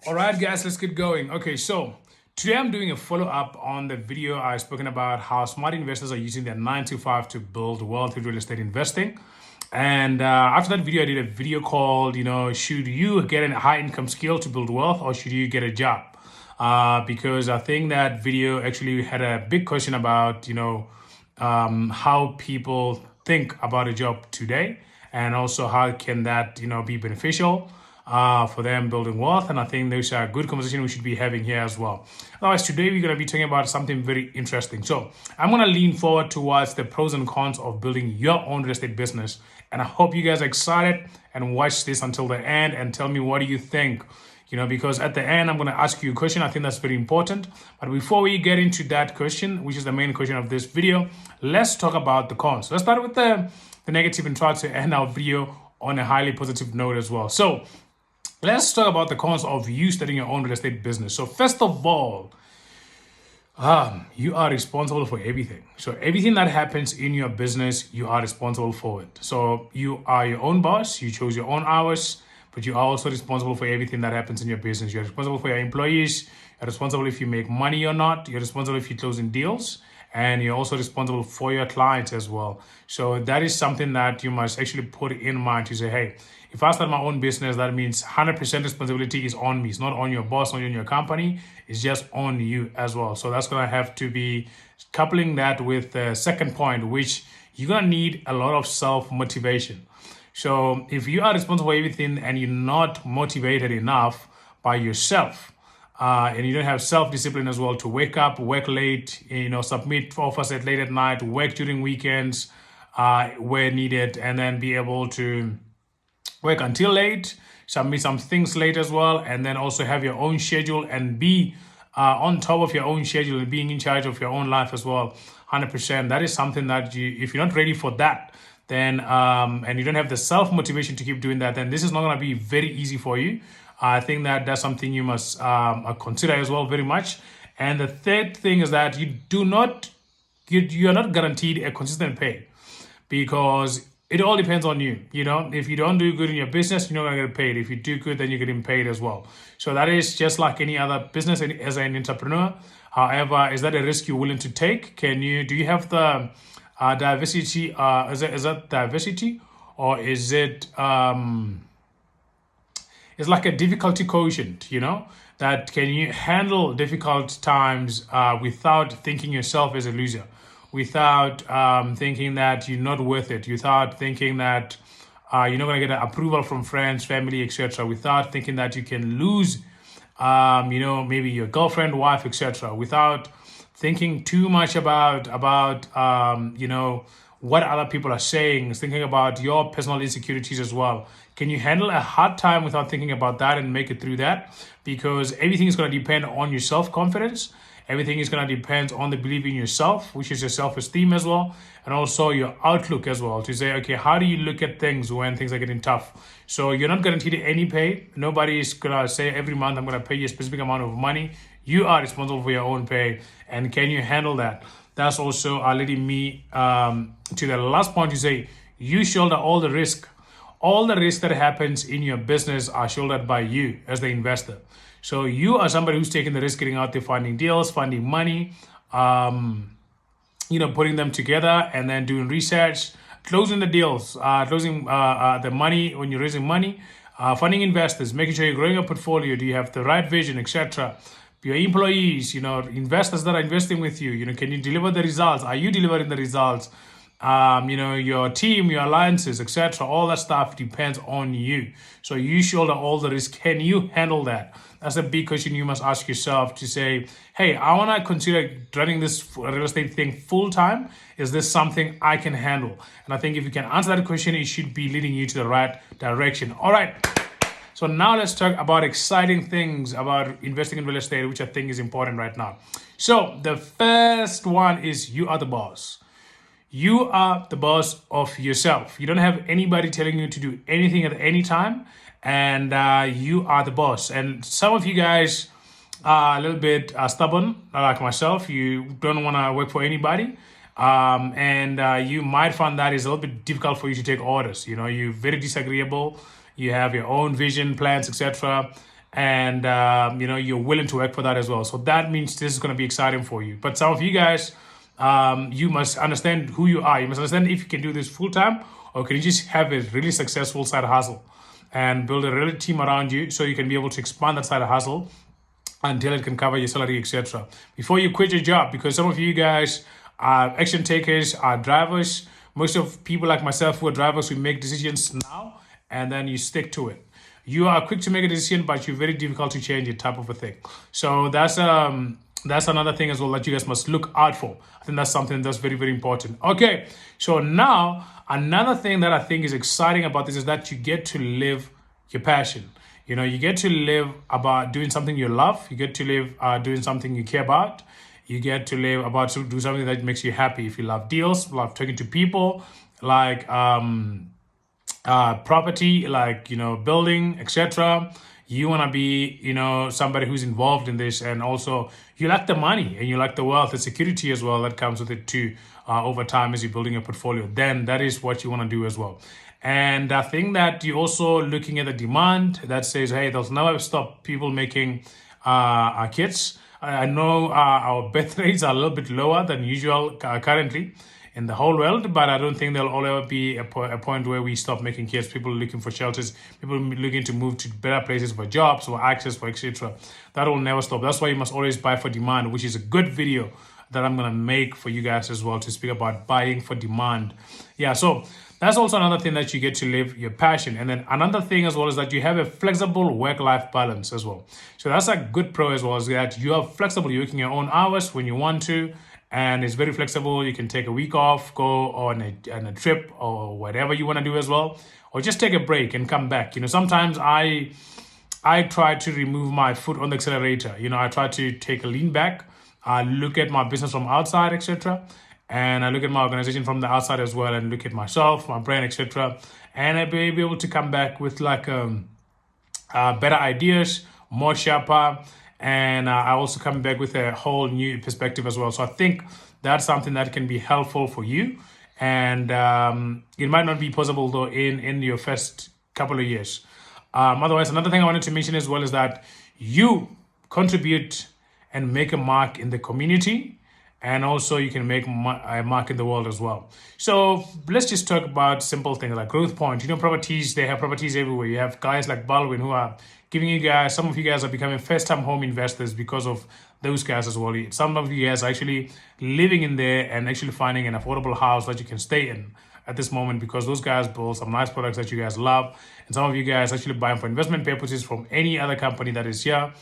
All right, guys, let's get going. Okay, so today I'm doing a follow-up on the video I've spoken about how smart investors are using their 9 to 5 to build wealth with real estate investing. And after that video, I did a video called, should you get a high income skill to build wealth or should you get a job? Because I think that video actually had a big question about, how people think about a job today and also how can that, be beneficial for them building wealth. And I think there's a good conversation we should be having here as well. Otherwise, today we're going to be talking about something very interesting. So I'm going to lean forward towards the pros and cons of building your own real estate business. And I hope you guys are excited and watch this until the end and tell me what do you think. Because at the end, I'm going to ask you a question. I think that's very important. But before we get into that question, which is the main question of this video, let's talk about the cons. Let's start with the negative and try to end our video on a highly positive note as well. So let's talk about the cons of you starting your own real estate business. So first of all, you are responsible for everything. So everything that happens in your business, you are responsible for it. So you are your own boss. You chose your own hours, but you are also responsible for everything that happens in your business. You're responsible for your employees. You're responsible if you make money or not. You're responsible if you're closing deals. And you're also responsible for your clients as well. So that is something that you must actually put in mind to say, hey, if I start my own business, that means 100% responsibility is on me. It's not on your boss, not on your company. It's just on you as well. So that's going to have to be coupling that with the second point, which you're going to need a lot of self-motivation. So if you are responsible for everything and you're not motivated enough by yourself, and you don't have self-discipline as well to wake up, work late, submit offers at late at night, work during weekends where needed, and then be able to work until late, submit some things late as well, and then also have your own schedule and be on top of your own schedule and being in charge of your own life as well, 100%. That is something that if you're not ready for that, then and you don't have the self-motivation to keep doing that, then this is not going to be very easy for you. I think that that's something you must consider as well very much. And the third thing is that you are not guaranteed a consistent pay because it all depends on you. If you don't do good in your business, you're not going to get paid. If you do good, then you're getting paid as well. So that is just like any other business as an entrepreneur. However, is that a risk you're willing to take? Do you have the diversity? Is that diversity or is it it's like a difficulty quotient, that can you handle difficult times without thinking yourself as a loser, without thinking that you're not worth it, without thinking that you're not going to get approval from friends, family, etc., without thinking that you can lose, maybe your girlfriend, wife, etc., without thinking too much about what other people are saying, thinking about your personal insecurities as well. Can you handle a hard time without thinking about that and make it through that? Because everything is going to depend on your self-confidence. Everything is going to depend on the belief in yourself, which is your self-esteem as well, and also your outlook as well, to say, okay, how do you look at things when things are getting tough? So you're not guaranteed any pay. Nobody is going to say every month I'm going to pay you a specific amount of money. You are responsible for your own pay. And can you handle that? That's also leading me to the last point to say, you shoulder all the risk. All the risk that happens in your business are shouldered by you as the investor. So you are somebody who's taking the risk, getting out there, finding deals, finding money, putting them together and then doing research, closing the deals, closing the money when you're raising money, finding investors, making sure you're growing your portfolio. Do you have the right vision, etc.? Your employees, investors that are investing with you, can you deliver the results? Are you delivering the results? Your team, your alliances, etc. All that stuff depends on you. So you shoulder all the risk. Can you handle that? That's a big question you must ask yourself to say, hey, I want to consider running this real estate thing full time. Is this something I can handle? And I think if you can answer that question, it should be leading you to the right direction. All right. So now let's talk about exciting things about investing in real estate, which I think is important right now. So the first one is you are the boss. You are the boss of yourself. You don't have anybody telling you to do anything at any time. And you are the boss. And some of you guys are a little bit stubborn, like myself. You don't want to work for anybody. And you might find that it's a little bit difficult for you to take orders. You're very disagreeable. You have your own vision, plans, etc. and you're willing to work for that as well. So that means this is going to be exciting for you. But some of you guys, you must understand who you are. You must understand if you can do this full time, or can you just have a really successful side hustle and build a real team around you so you can be able to expand that side hustle until it can cover your salary, etc. Before you quit your job, because some of you guys are action takers, are drivers. Most of people like myself who are drivers, we make decisions now and then you stick to it. You are quick to make a decision, but you're very difficult to change it, type of a thing. So that's another thing as well that you guys must look out for. I think that's something that's very, very important. Okay, so now another thing that I think is exciting about this is that you get to live your passion. You get to live about doing something you love. You get to live doing something you care about. You get to live about to do something that makes you happy. If you love deals, love talking to people, like property, like building, etc. You want to be somebody who's involved in this, and also you like the money and you like the wealth, the security as well that comes with it too. Over time as you're building your portfolio, then that is what you want to do as well. And I think that you're also looking at the demand that says, hey, there'll never stop people making kids. I know our birth rates are a little bit lower than usual currently in the whole world, but I don't think there'll ever be a point where we stop making kids. People looking for shelters, people looking to move to better places for jobs, for access, for etc. That will never stop. That's why you must always buy for demand, which is a good video that I'm going to make for you guys as well to speak about buying for demand. Yeah, so that's also another thing that you get to live your passion. And then another thing as well is that you have a flexible work-life balance as well. So that's a good pro as well, is that you are flexible. You're working your own hours when you want to, and it's very flexible. You can take a week off, go on a trip or whatever you want to do as well, or just take a break and come back. Sometimes I try to remove my foot on the accelerator. I try to take a lean back. I look at my business from outside, etc. And I look at my organization from the outside as well, and look at myself, my brain, etc. And I'll be able to come back with better ideas, more sharper, and I also come back with a whole new perspective as well. So I think that's something that can be helpful for you. And it might not be possible though in your first couple of years. Otherwise, another thing I wanted to mention as well is that you contribute and make a mark in the community, and also you can make a mark in the world as well. So let's just talk about simple things like Growth Point. Properties, they have properties everywhere. You have guys like Baldwin who are giving you guys, some of you guys are becoming first-time home investors because of those guys as well. Some of you guys are actually living in there and actually finding an affordable house that you can stay in at this moment, because those guys build some nice products that you guys love. And some of you guys actually buying for investment purposes from any other company that is here.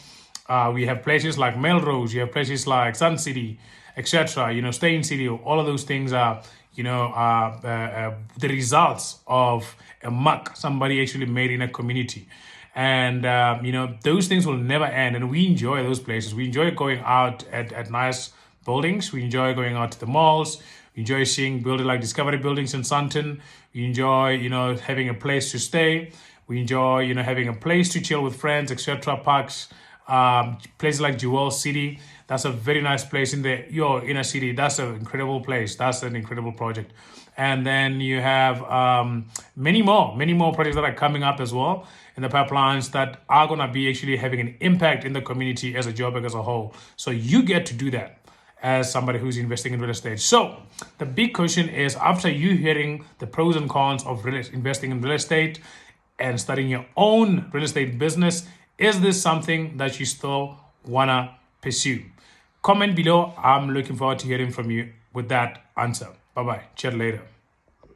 We have places like Melrose, you have places like Sun City, etc. Stay in City. All of those things are, the results of a mark somebody actually made in a community. And, those things will never end. And we enjoy those places. We enjoy going out at nice buildings. We enjoy going out to the malls. We enjoy seeing buildings like Discovery Buildings in Sandton. We enjoy, having a place to stay. We enjoy, having a place to chill with friends, etc. Parks. Places like Jewel City, that's a very nice place in your inner city. That's an incredible place. That's an incredible project. And then you have many more projects that are coming up as well in the pipelines that are going to be actually having an impact in the community as a Joburg as a whole. So you get to do that as somebody who's investing in real estate. So the big question is, after you hearing the pros and cons of investing in real estate and starting your own real estate business, is this something that you still want to pursue? Comment below. I'm looking forward to hearing from you with that answer. Bye-bye. Chat later.